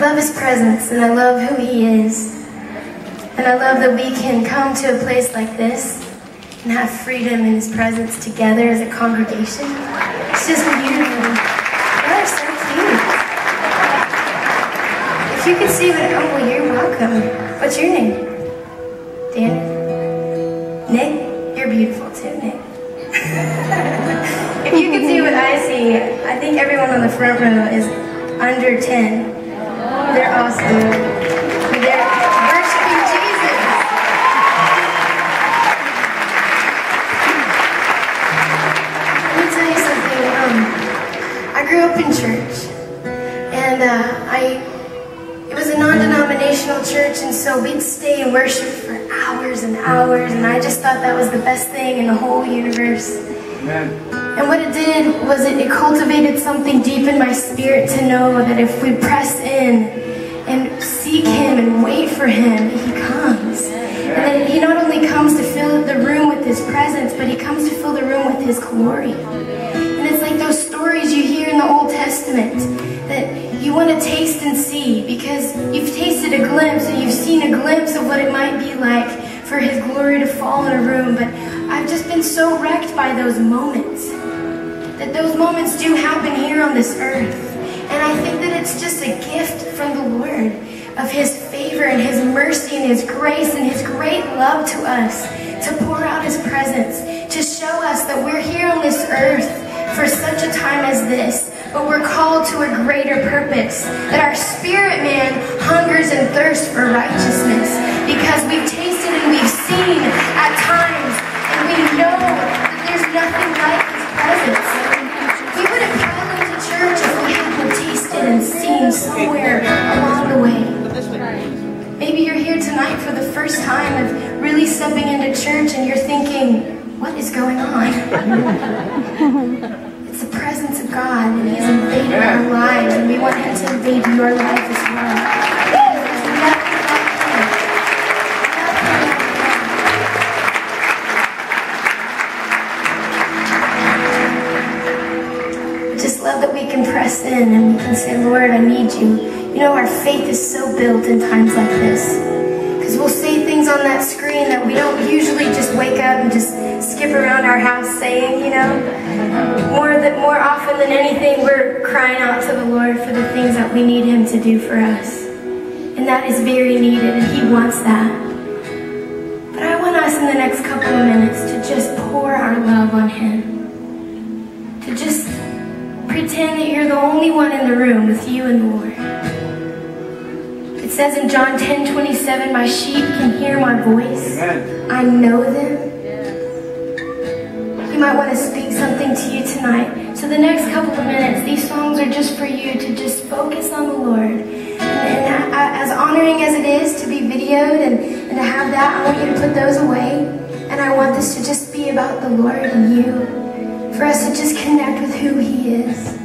love his presence, and I love who he is. And I love that we can come to a place like this and have freedom in his presence together as a congregation. It's just beautiful. Y'all are so cute. If you could see what, oh, well, you're welcome. What's your name? Dan? Nick? You're beautiful too, Nick. If you could see what I see, I think everyone on the front row is under 10. They're awesome. They're worshiping Jesus. Let me tell you something. I grew up in church, and it was a non-denominational church, and so we'd stay and worship for hours and hours, and I just thought that was the best thing in the whole universe. Amen. And what it did was it cultivated something deep in my spirit to know that if we press in and seek him and wait for him, he comes. And that he not only comes to fill the room with his presence, but he comes to fill the room with his glory. And it's like those stories you hear in the Old Testament that you want to taste and see, because you've tasted a glimpse and you've seen a glimpse of what it might be like for his glory to fall in a room. But I've just been so wrecked by those moments, that those moments do happen here on this earth. And I think that it's just a gift from the Lord of his favor and his mercy and his grace and his great love to us, to pour out his presence, to show us that we're here on this earth for such a time as this, but we're called to a greater purpose, that our spirit man hungers and thirsts for righteousness, because we've tasted and we've seen at times, and we know that there's nothing like his presence. We wouldn't fall into church if we hadn't tasted and seen somewhere along the way. Maybe you're here tonight for the first time of really stepping into church and you're thinking, what is going on? It's the presence of God, and he's invading our lives, and we want him to invade your life as well. There's nothing like him. I just love that we can press in and we can say, Lord, I need you. You know, our faith is so built in times like this, because we'll say things on that screen that we don't usually just wake up and just skip around our house saying, you know. More often than anything, we're crying out to the Lord for the things that we need him to do for us. And that is very needed, and he wants that. But I want us in the next couple of minutes to just pour our love on him. To just pretend that you're the only one in the room with you and the Lord. It says in John 10:27, my sheep can hear my voice. Amen. I know them. You might want to speak something to you tonight. So the next couple of minutes, these songs are just for you to just focus on the Lord. And as honoring as it is to be videoed and to have that, I want you to put those away. And I want this to just be about the Lord and you. For us to just connect with who he is.